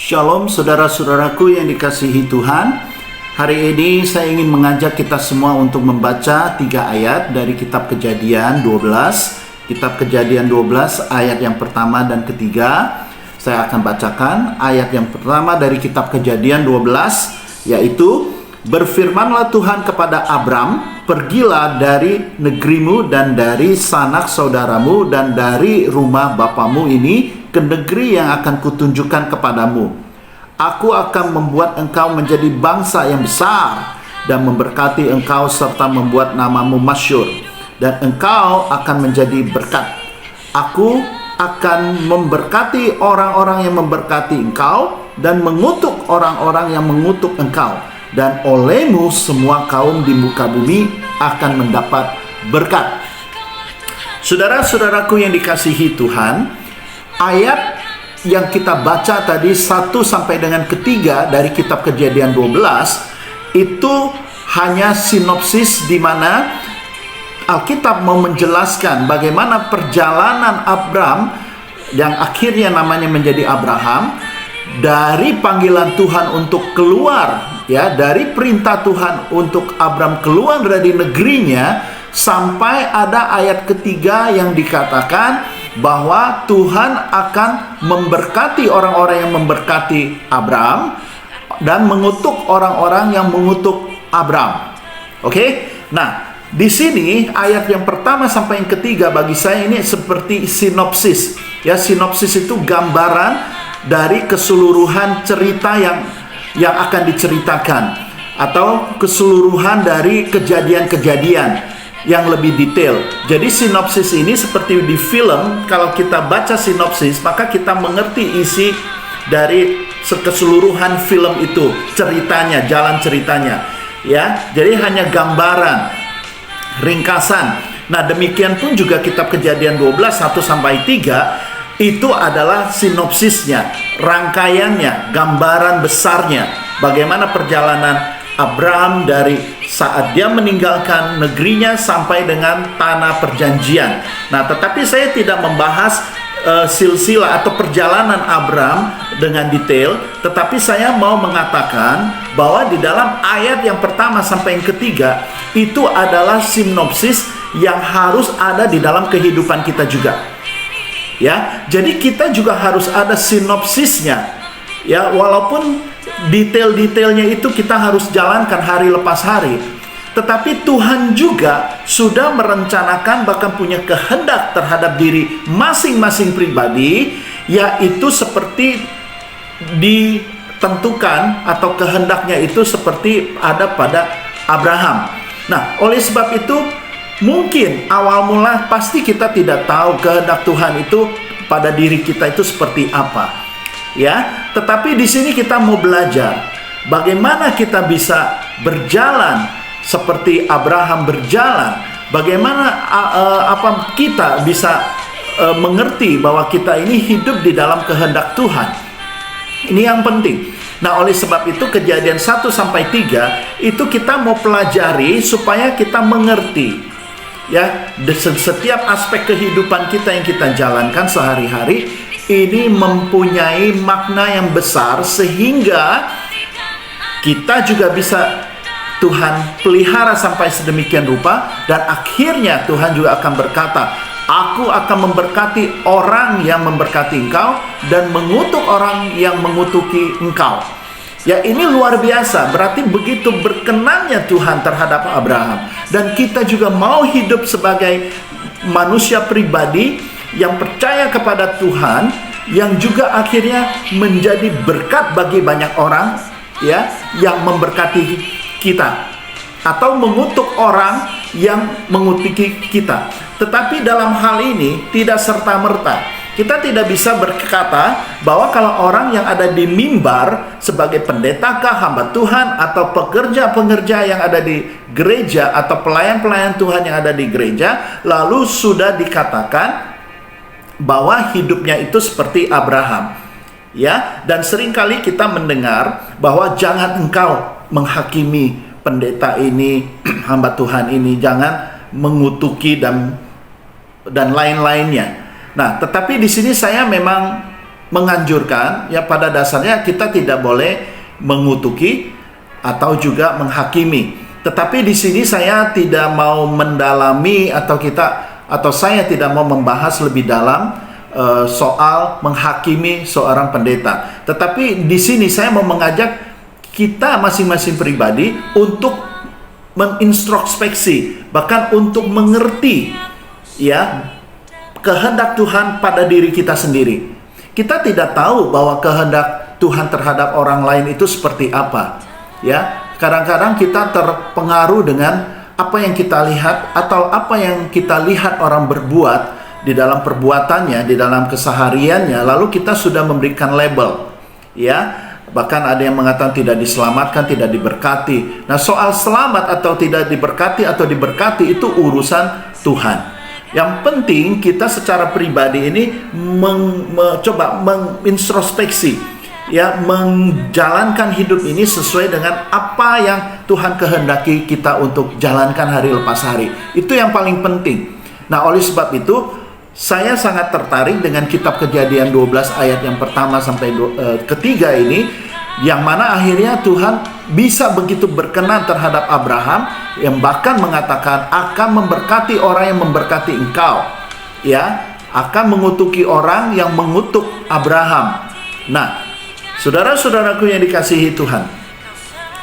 Shalom saudara-saudaraku yang dikasihi Tuhan. Hari ini saya ingin mengajak kita semua untuk membaca 3 ayat dari kitab Kejadian 12. Kitab Kejadian 12 ayat yang pertama dan ketiga. Saya akan bacakan ayat yang pertama dari kitab Kejadian 12, yaitu: Berfirmanlah Tuhan kepada Abram, pergilah dari negerimu dan dari sanak saudaramu dan dari rumah bapamu ini ke negeri yang akan kutunjukkan kepadamu. Aku akan membuat engkau menjadi bangsa yang besar dan memberkati engkau serta membuat namamu masyhur, dan engkau akan menjadi berkat. Aku akan memberkati orang-orang yang memberkati engkau dan mengutuk orang-orang yang mengutuk engkau, dan olehmu semua kaum di muka bumi akan mendapat berkat. Saudara-saudaraku yang dikasihi Tuhan, ayat yang kita baca tadi 1 sampai dengan ketiga dari kitab Kejadian 12 itu hanya sinopsis di mana Alkitab mau menjelaskan bagaimana perjalanan Abram yang akhirnya namanya menjadi Abraham, dari panggilan Tuhan untuk keluar, ya, dari perintah Tuhan untuk Abram keluar dari negerinya, sampai ada ayat ketiga yang dikatakan bahwa Tuhan akan memberkati orang-orang yang memberkati Abram dan mengutuk orang-orang yang mengutuk Abram. Oke? Nah, di sini ayat yang pertama sampai yang ketiga bagi saya ini seperti sinopsis. Ya, sinopsis itu gambaran dari keseluruhan cerita yang akan diceritakan, atau keseluruhan dari kejadian-kejadian yang lebih detail. Jadi sinopsis ini seperti di film, kalau kita baca sinopsis maka kita mengerti isi dari keseluruhan film itu, ceritanya, jalan ceritanya, ya. Jadi hanya gambaran, ringkasan. Nah, demikian pun juga kitab Kejadian 12 1 sampai 3 itu adalah sinopsisnya, rangkaiannya, gambaran besarnya, bagaimana perjalanan Abram dari saat dia meninggalkan negerinya sampai dengan tanah perjanjian. Nah, tetapi saya tidak membahas silsilah atau perjalanan Abram dengan detail, tetapi saya mau mengatakan bahwa di dalam ayat yang pertama sampai yang ketiga itu adalah sinopsis yang harus ada di dalam kehidupan kita juga. Ya, jadi kita juga harus ada sinopsisnya. Ya, walaupun detail-detailnya itu kita harus jalankan hari lepas hari, tetapi Tuhan juga sudah merencanakan, bahkan punya kehendak terhadap diri masing-masing pribadi, yaitu seperti ditentukan atau kehendaknya itu seperti ada pada Abraham. Nah, oleh sebab itu mungkin awal mula pasti kita tidak tahu kehendak Tuhan itu pada diri kita itu seperti apa. Ya, tetapi di sini kita mau belajar bagaimana kita bisa berjalan seperti Abraham berjalan. Bagaimana kita bisa mengerti bahwa kita ini hidup di dalam kehendak Tuhan. Ini yang penting. Nah, oleh sebab itu Kejadian 1 sampai 3 itu kita mau pelajari supaya kita mengerti, ya, setiap aspek kehidupan kita yang kita jalankan sehari-hari ini mempunyai makna yang besar, sehingga kita juga bisa Tuhan pelihara sampai sedemikian rupa, dan akhirnya Tuhan juga akan berkata, aku akan memberkati orang yang memberkati engkau dan mengutuk orang yang mengutuki engkau. Ya, ini luar biasa. Berarti begitu berkenannya Tuhan terhadap Abraham, dan kita juga mau hidup sebagai manusia pribadi yang percaya kepada Tuhan, yang juga akhirnya menjadi berkat bagi banyak orang, ya, yang memberkati kita atau mengutuk orang yang mengutuki kita. Tetapi dalam hal ini tidak serta-merta. Kita tidak bisa berkata bahwa kalau orang yang ada di mimbar sebagai pendetakah, hamba Tuhan, atau pekerja-pekerja yang ada di gereja, atau pelayan-pelayan Tuhan yang ada di gereja, lalu sudah dikatakan bahwa hidupnya itu seperti Abraham. Ya, dan seringkali kita mendengar bahwa jangan engkau menghakimi pendeta ini, hamba Tuhan ini, jangan mengutuki dan lain-lainnya. Nah, tetapi di sini saya memang menganjurkan, ya pada dasarnya kita tidak boleh mengutuki atau juga menghakimi. Tetapi di sini saya tidak mau mendalami atau saya tidak mau membahas lebih dalam soal menghakimi seorang pendeta. Tetapi di sini saya mau mengajak kita masing-masing pribadi untuk mengintrospeksi, bahkan untuk mengerti ya kehendak Tuhan pada diri kita sendiri. Kita tidak tahu bahwa kehendak Tuhan terhadap orang lain itu seperti apa. Ya, kadang-kadang kita terpengaruh dengan apa yang kita lihat atau apa yang kita lihat orang berbuat di dalam perbuatannya, di dalam kesehariannya, lalu kita sudah memberikan label. Ya, bahkan ada yang mengatakan tidak diselamatkan, tidak diberkati. Nah, soal selamat atau tidak diberkati atau diberkati itu urusan Tuhan. Yang penting kita secara pribadi ini coba mengintrospeksi, ya, menjalankan hidup ini sesuai dengan apa yang Tuhan kehendaki kita untuk jalankan hari lepas hari. Itu yang paling penting. Nah, oleh sebab itu saya sangat tertarik dengan kitab Kejadian 12 ayat yang pertama sampai ketiga ini, yang mana akhirnya Tuhan bisa begitu berkenan terhadap Abraham, yang bahkan mengatakan akan memberkati orang yang memberkati engkau, ya, akan mengutuki orang yang mengutuk Abraham. Nah, saudara-saudaraku yang dikasihi Tuhan,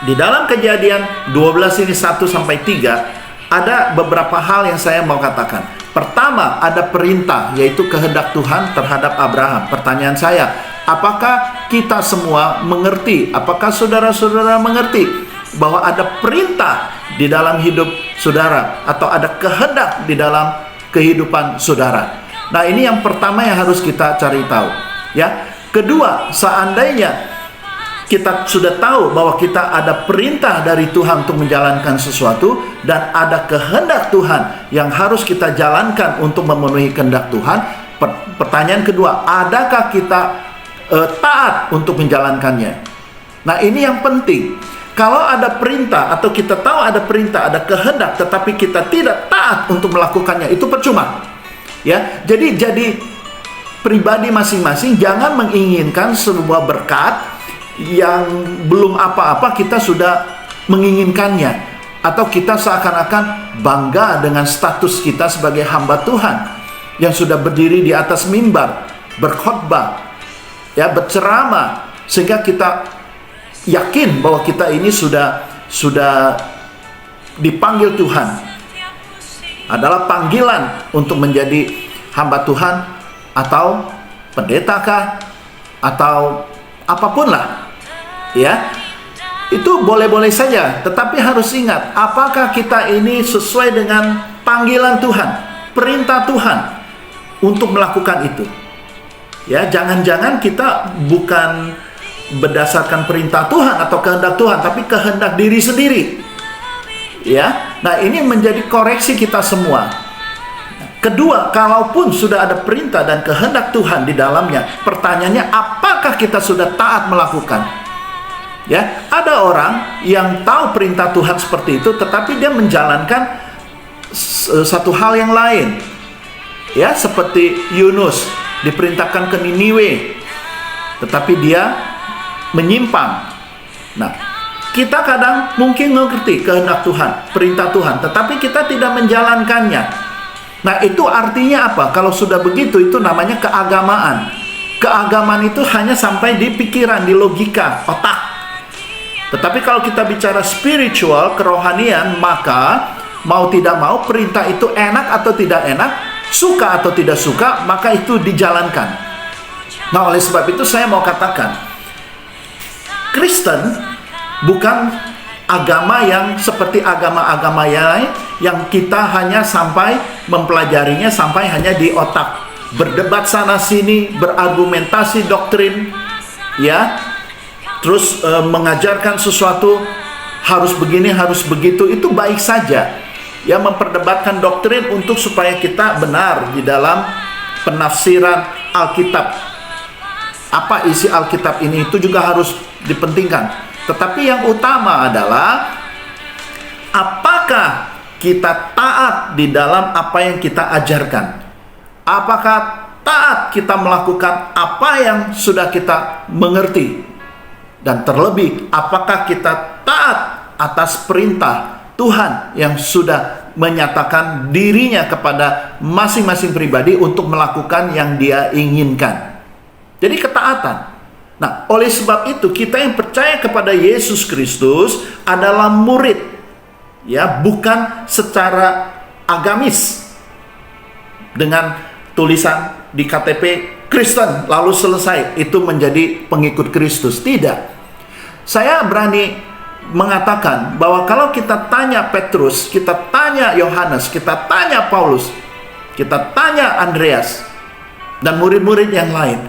di dalam Kejadian 12 ini 1 sampai 3 ada beberapa hal yang saya mau katakan. Pertama, ada perintah, yaitu kehendak Tuhan terhadap Abraham. Pertanyaan saya, apakah kita semua mengerti? Apakah saudara-saudara mengerti bahwa ada perintah di dalam hidup saudara, atau ada kehendak di dalam kehidupan saudara? Nah, ini yang pertama yang harus kita cari tahu, ya. Kedua, seandainya kita sudah tahu bahwa kita ada perintah dari Tuhan untuk menjalankan sesuatu, dan ada kehendak Tuhan yang harus kita jalankan untuk memenuhi kehendak Tuhan. Pertanyaan kedua, adakah kita taat untuk menjalankannya? Nah, ini yang penting. Kalau ada perintah, atau kita tahu ada perintah, ada kehendak, tetapi kita tidak taat untuk melakukannya, itu percuma. Ya, jadi pribadi masing-masing jangan menginginkan sebuah berkat yang belum apa-apa kita sudah menginginkannya, atau kita seakan-akan bangga dengan status kita sebagai hamba Tuhan yang sudah berdiri di atas mimbar, berkhotbah, ya, berceramah, sehingga kita yakin bahwa kita ini sudah dipanggil Tuhan, adalah panggilan untuk menjadi hamba Tuhan, atau pendetakah, atau apapun lah, ya, itu boleh-boleh saja. Tetapi harus ingat, apakah kita ini sesuai dengan panggilan Tuhan, perintah Tuhan untuk melakukan itu? Ya, jangan-jangan kita bukan berdasarkan perintah Tuhan atau kehendak Tuhan, tapi kehendak diri sendiri. Ya, nah ini menjadi koreksi kita semua. Kedua, kalaupun sudah ada perintah dan kehendak Tuhan di dalamnya, pertanyaannya, apakah kita sudah taat melakukan? Ya, ada orang yang tahu perintah Tuhan seperti itu, tetapi dia menjalankan satu hal yang lain. Ya, seperti Yunus diperintahkan ke Niniwe, tetapi dia menyimpang. Nah, kita kadang mungkin mengerti kehendak Tuhan, perintah Tuhan, tetapi kita tidak menjalankannya. Nah, itu artinya apa? Kalau sudah begitu, itu namanya keagamaan. Keagamaan itu hanya sampai di pikiran, di logika, otak. Tetapi kalau kita bicara spiritual, kerohanian, maka mau tidak mau perintah itu enak atau tidak enak, suka atau tidak suka, maka itu dijalankan. Nah, oleh sebab itu saya mau katakan, Kristen bukan agama yang seperti agama-agama yang lain, yang kita hanya sampai mempelajarinya sampai hanya di otak, berdebat sana sini, berargumentasi doktrin, ya, terus mengajarkan sesuatu harus begini, harus begitu, itu baik saja, ya, memperdebatkan doktrin untuk supaya kita benar di dalam penafsiran Alkitab. Apa isi Alkitab ini, itu juga harus dipentingkan. Tetapi yang utama adalah apakah kita taat di dalam apa yang kita ajarkan? Apakah taat kita melakukan apa yang sudah kita mengerti? Dan terlebih, apakah kita taat atas perintah Tuhan yang sudah menyatakan dirinya kepada masing-masing pribadi untuk melakukan yang Dia inginkan? Jadi ketaatan. Nah, oleh sebab itu kita yang percaya kepada Yesus Kristus adalah murid, ya, bukan secara agamis dengan tulisan di KTP Kristen lalu selesai itu menjadi pengikut Kristus. Tidak. Saya berani mengatakan bahwa kalau kita tanya Petrus, kita tanya Yohanes, kita tanya Paulus, kita tanya Andreas dan murid-murid yang lain,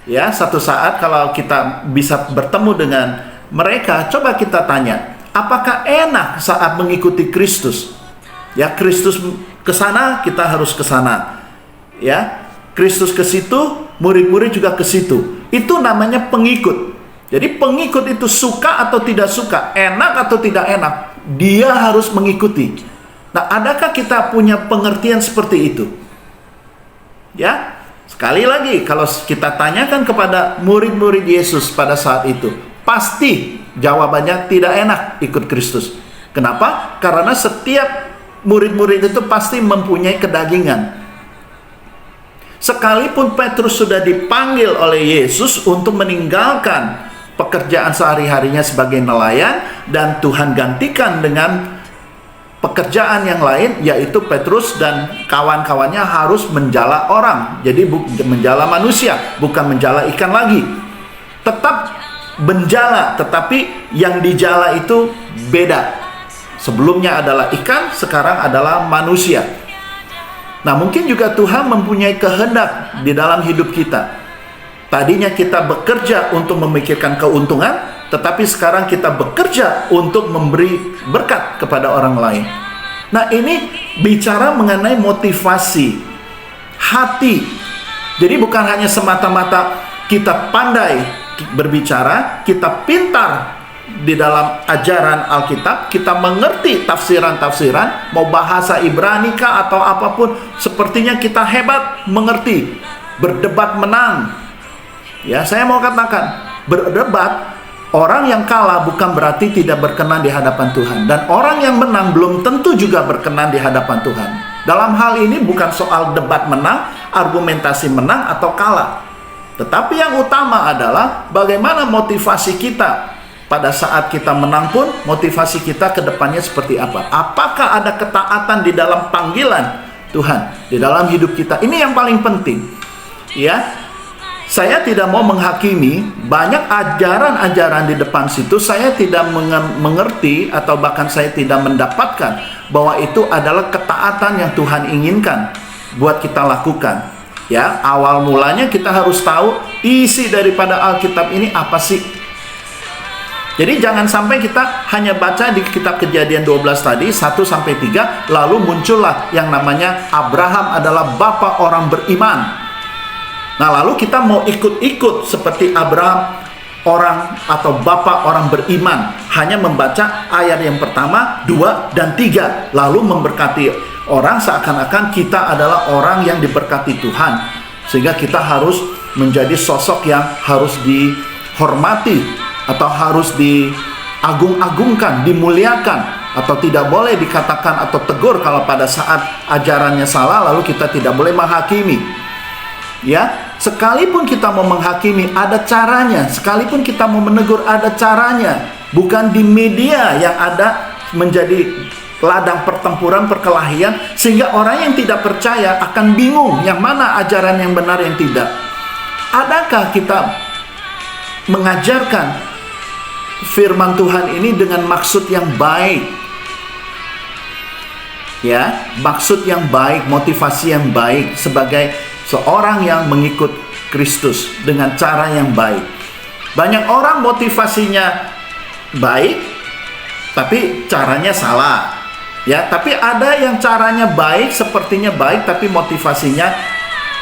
ya, satu saat kalau kita bisa bertemu dengan mereka, coba kita tanya, apakah enak saat mengikuti Kristus? Ya, Kristus ke sana, kita harus ke sana. Ya, Kristus ke situ, murid-murid juga ke situ. Itu namanya pengikut. Jadi pengikut itu suka atau tidak suka, enak atau tidak enak, dia harus mengikuti. Nah, adakah kita punya pengertian seperti itu? Ya, sekali lagi, kalau kita tanyakan kepada murid-murid Yesus pada saat itu, pasti jawabannya tidak enak ikut Kristus. Kenapa? Karena setiap murid-murid itu pasti mempunyai kedagingan. Sekalipun Petrus sudah dipanggil oleh Yesus untuk meninggalkan pekerjaan sehari-harinya sebagai nelayan, dan Tuhan gantikan dengan pekerjaan yang lain, yaitu Petrus dan kawan-kawannya harus menjala orang. Jadi menjala manusia, bukan menjala ikan lagi. Tetap menjala, tetapi yang dijala itu beda. Sebelumnya adalah ikan, sekarang adalah manusia. Nah, mungkin juga Tuhan mempunyai kehendak di dalam hidup kita. Tadinya kita bekerja untuk memikirkan keuntungan, tetapi sekarang kita bekerja untuk memberi berkat kepada orang lain. Nah, ini bicara mengenai motivasi hati. Jadi bukan hanya semata-mata kita pandai berbicara, kita pintar di dalam ajaran Alkitab, kita mengerti tafsiran-tafsiran, mau bahasa Ibrani kah atau apapun, sepertinya kita hebat mengerti, berdebat menang. Ya, saya mau katakan, berdebat, orang yang kalah bukan berarti tidak berkenan di hadapan Tuhan, dan orang yang menang belum tentu juga berkenan di hadapan Tuhan. Dalam hal ini bukan soal debat menang, argumentasi menang atau kalah, tetapi yang utama adalah bagaimana motivasi kita pada saat kita menang pun, motivasi kita ke depannya seperti apa. Apakah ada ketaatan di dalam panggilan Tuhan di dalam hidup kita? Ini yang paling penting. Ya, saya tidak mau menghakimi, banyak ajaran-ajaran di depan situ saya tidak mengerti atau bahkan saya tidak mendapatkan bahwa itu adalah ketaatan yang Tuhan inginkan buat kita lakukan. Ya, awal mulanya kita harus tahu isi daripada Alkitab ini apa sih. Jadi jangan sampai kita hanya baca di kitab Kejadian 12 tadi 1-3, lalu muncullah yang namanya Abraham adalah bapa orang beriman. Nah, lalu kita mau ikut-ikut seperti Abraham, orang atau bapak orang beriman, hanya membaca ayat yang pertama, 2, dan 3, lalu memberkati orang seakan-akan kita adalah orang yang diberkati Tuhan, sehingga kita harus menjadi sosok yang harus dihormati atau harus diagung-agungkan, dimuliakan, atau tidak boleh dikatakan atau tegur kalau pada saat ajarannya salah, lalu kita tidak boleh menghakimi. Ya, sekalipun kita mau menghakimi ada caranya, sekalipun kita mau menegur ada caranya, bukan di media yang ada menjadi ladang pertempuran perkelahian sehingga orang yang tidak percaya akan bingung yang mana ajaran yang benar yang tidak. Adakah kita mengajarkan firman Tuhan ini dengan maksud yang baik? Ya, maksud yang baik, motivasi yang baik sebagai seorang yang mengikut Kristus dengan cara yang baik. Banyak orang motivasinya baik, tapi caranya salah. Ya, tapi ada yang caranya baik, sepertinya baik, tapi motivasinya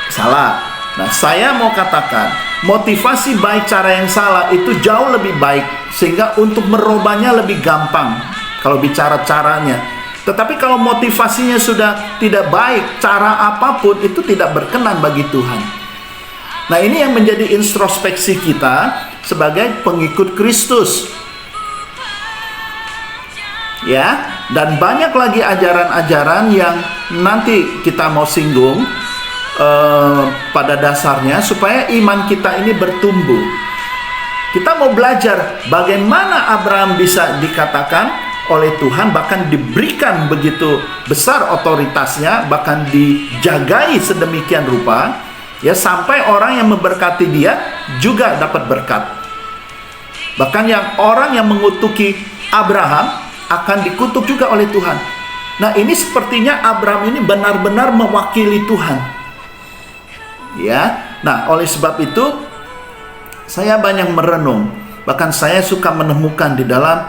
salah. Nah, saya mau katakan, motivasi baik cara yang salah itu jauh lebih baik, sehingga untuk merubahnya lebih gampang kalau bicara caranya. Tetapi kalau motivasinya sudah tidak baik, cara apapun itu tidak berkenan bagi Tuhan. Nah, ini yang menjadi introspeksi kita sebagai pengikut Kristus. Ya, dan banyak lagi ajaran-ajaran yang nanti kita mau singgung pada dasarnya supaya iman kita ini bertumbuh. Kita mau belajar bagaimana Abraham bisa dikatakan oleh Tuhan, bahkan diberikan begitu besar otoritasnya, bahkan dijagai sedemikian rupa, ya, sampai orang yang memberkati dia juga dapat berkat. Bahkan orang yang mengutuki Abraham akan dikutuk juga oleh Tuhan. Nah, ini sepertinya Abraham ini benar-benar mewakili Tuhan. Ya. Nah, oleh sebab itu saya banyak merenung. Bahkan saya suka menemukan di dalam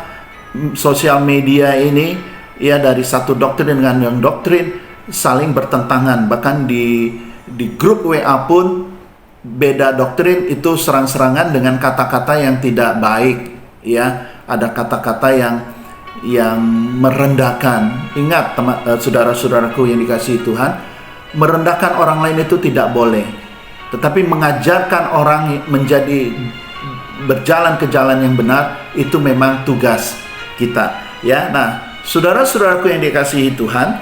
sosial media ini, ya, dari satu doktrin dengan yang doktrin saling bertentangan. Bahkan di grup WA pun beda doktrin itu serang-serangan dengan kata-kata yang tidak baik, ya. Ada kata-kata yang merendahkan. Ingat, saudara-saudaraku yang dikasihi Tuhan, merendahkan orang lain itu tidak boleh. Tetapi mengajarkan orang menjadi berjalan ke jalan yang benar itu memang tugas kita, ya. Nah, saudara-saudaraku yang dikasihi Tuhan,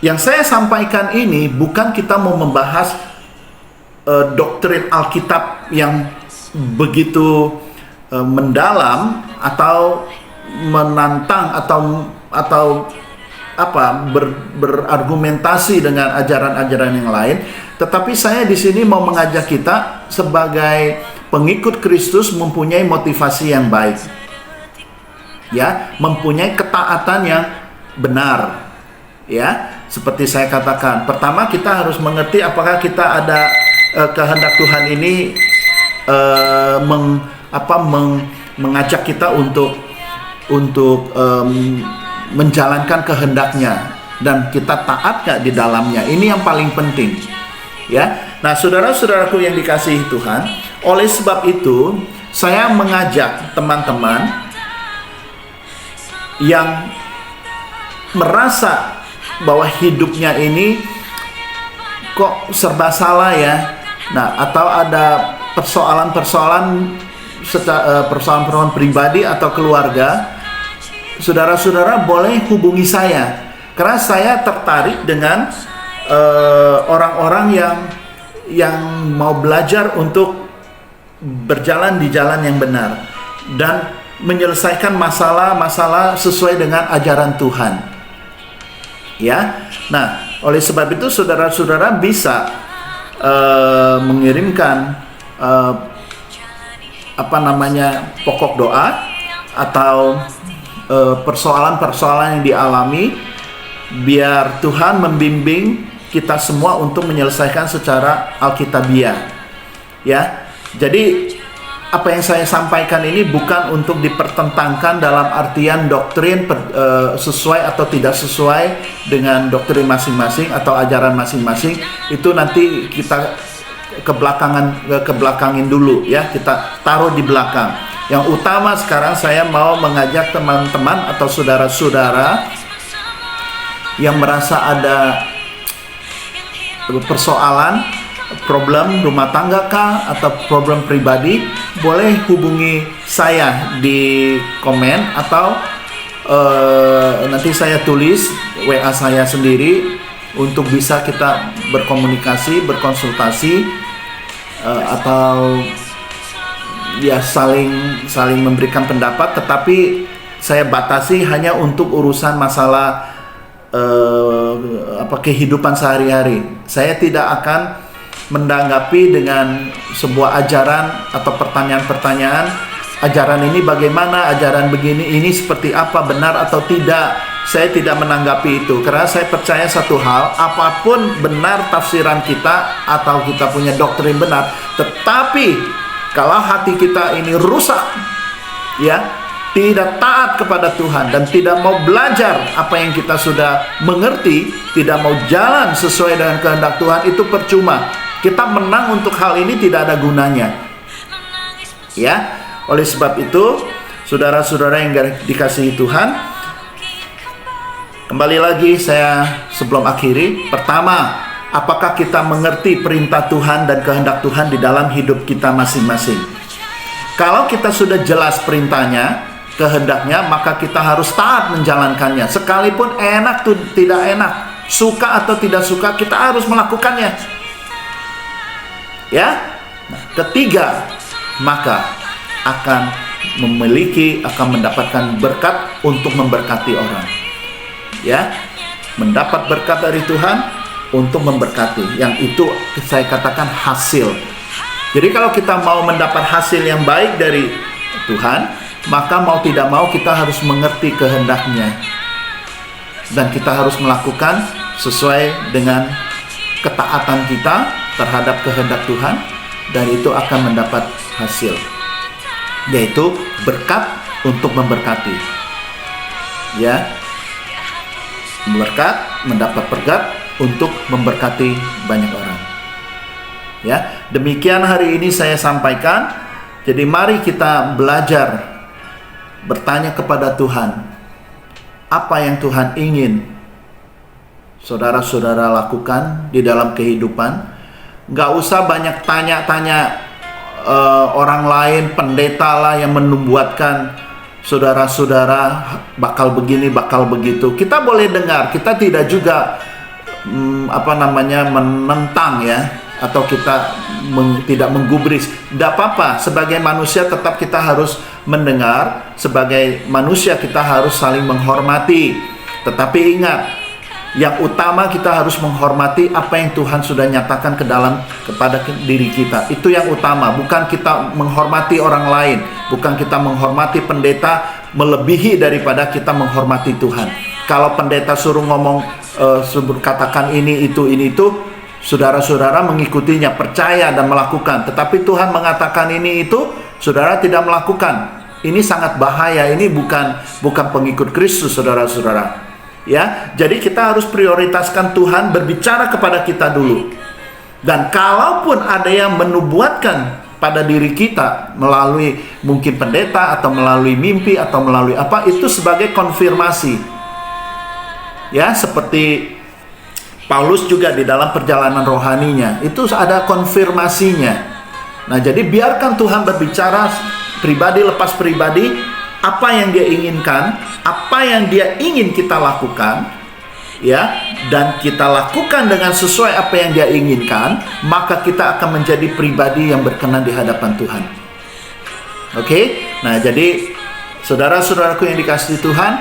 yang saya sampaikan ini bukan kita mau membahas doktrin Alkitab yang begitu mendalam atau menantang atau berargumentasi dengan ajaran-ajaran yang lain, tetapi saya di sini mau mengajak kita sebagai pengikut Kristus mempunyai motivasi yang baik, ya, mempunyai ketaatan yang benar, ya. Seperti saya katakan, pertama kita harus mengerti apakah kita ada kehendak Tuhan ini mengajak kita untuk menjalankan kehendaknya, dan kita taat gak di dalamnya. Ini yang paling penting, ya. Nah, saudara-saudaraku yang dikasihi Tuhan, oleh sebab itu saya mengajak teman-teman yang merasa bahwa hidupnya ini kok serba salah, ya. Nah, atau ada persoalan-persoalan pribadi atau keluarga, saudara-saudara boleh hubungi saya, karena saya tertarik dengan orang-orang yang mau belajar untuk berjalan di jalan yang benar dan menyelesaikan masalah-masalah sesuai dengan ajaran Tuhan, ya. Nah, oleh sebab itu saudara-saudara bisa mengirimkan pokok doa atau persoalan-persoalan yang dialami, biar Tuhan membimbing kita semua untuk menyelesaikan secara alkitabiah, ya. Jadi apa yang saya sampaikan ini bukan untuk dipertentangkan dalam artian doktrin sesuai atau tidak sesuai dengan doktrin masing-masing atau ajaran masing-masing. Itu nanti kita kebelakangin dulu, ya, kita taruh di belakang. Yang utama sekarang saya mau mengajak teman-teman atau saudara-saudara yang merasa ada persoalan, problem rumah tangga kah atau problem pribadi, boleh hubungi saya di komen atau nanti saya tulis WA saya sendiri untuk bisa kita berkomunikasi, berkonsultasi, atau ya saling memberikan pendapat. Tetapi saya batasi hanya untuk urusan masalah kehidupan sehari-hari. Saya tidak akan menanggapi dengan sebuah ajaran atau pertanyaan-pertanyaan, ajaran ini bagaimana, ajaran begini ini seperti apa, benar atau tidak. Saya tidak menanggapi itu, karena saya percaya satu hal, apapun benar tafsiran kita atau kita punya doktrin benar, tetapi kalau hati kita ini rusak, ya, tidak taat kepada Tuhan dan tidak mau belajar apa yang kita sudah mengerti, tidak mau jalan sesuai dengan kehendak Tuhan, itu percuma. Kita menang untuk hal ini tidak ada gunanya, ya. Oleh sebab itu, saudara-saudara yang dikasihi Tuhan, Kembali lagi saya sebelum akhiri. Pertama, apakah kita mengerti perintah Tuhan dan kehendak Tuhan di dalam hidup kita masing-masing? Kalau kita sudah jelas perintahnya, kehendaknya, maka kita harus taat menjalankannya. Sekalipun enak atau tidak enak, suka atau tidak suka, kita harus melakukannya. Ya. Nah, ketiga, maka akan mendapatkan berkat untuk memberkati orang. Ya, mendapat berkat dari Tuhan untuk memberkati. Yang itu saya katakan hasil. Jadi kalau kita mau mendapat hasil yang baik dari Tuhan, maka mau tidak mau kita harus mengerti kehendaknya. Dan kita harus melakukan sesuai dengan ketaatan kita terhadap kehendak Tuhan, dan itu akan mendapat hasil, yaitu berkat untuk memberkati. Ya, berkat, mendapat berkat untuk memberkati banyak orang. Ya, demikian hari ini saya sampaikan. Jadi mari kita belajar bertanya kepada Tuhan, apa yang Tuhan ingin saudara-saudara lakukan di dalam kehidupan. Gak usah banyak tanya-tanya orang lain, pendeta lah yang membuatkan saudara-saudara bakal begini, bakal begitu. Kita boleh dengar, kita tidak juga menentang ya, atau kita tidak menggubris. Tidak apa-apa, sebagai manusia tetap kita harus mendengar. Sebagai manusia kita harus saling menghormati. Tetapi ingat, yang utama kita harus menghormati apa yang Tuhan sudah nyatakan kepada diri kita. Itu yang utama, bukan kita menghormati orang lain, bukan kita menghormati pendeta melebihi daripada kita menghormati Tuhan. Kalau pendeta suruh ngomong, katakan ini itu, saudara-saudara mengikutinya, percaya dan melakukan. Tetapi Tuhan mengatakan ini itu, saudara tidak melakukan. Ini sangat bahaya. Ini bukan pengikut Kristus, saudara-saudara. Ya, jadi kita harus prioritaskan Tuhan berbicara kepada kita dulu. Dan kalaupun ada yang menubuatkan pada diri kita melalui mungkin pendeta atau melalui mimpi atau melalui apa, itu sebagai konfirmasi. Ya, seperti Paulus juga di dalam perjalanan rohaninya, itu ada konfirmasinya. Nah, jadi biarkan Tuhan berbicara pribadi lepas pribadi, apa yang dia inginkan, apa yang dia ingin kita lakukan, ya, dan kita lakukan dengan sesuai apa yang dia inginkan, maka kita akan menjadi pribadi yang berkenan di hadapan Tuhan. Oke? Nah, jadi saudara-saudaraku yang dikasihi Tuhan,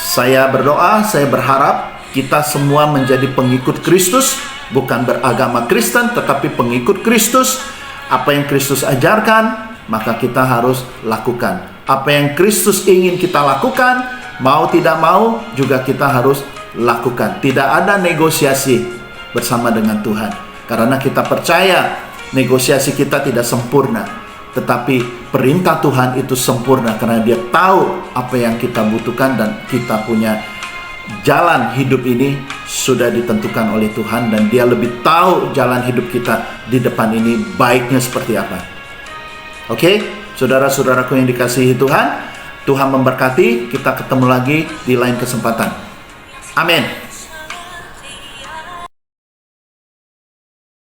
saya berdoa, saya berharap kita semua menjadi pengikut Kristus, bukan beragama Kristen, tetapi pengikut Kristus. Apa yang Kristus ajarkan, maka kita harus lakukan. Apa yang Kristus ingin kita lakukan, mau tidak mau juga kita harus lakukan. Tidak ada negosiasi bersama dengan Tuhan, karena kita percaya negosiasi kita tidak sempurna, tetapi perintah Tuhan itu sempurna, karena dia tahu apa yang kita butuhkan, dan kita punya jalan hidup ini sudah ditentukan oleh Tuhan, dan dia lebih tahu jalan hidup kita di depan ini baiknya seperti apa. Oke? Saudara-saudaraku yang dikasihi Tuhan, Tuhan memberkati. Kita ketemu lagi di lain kesempatan. Amin.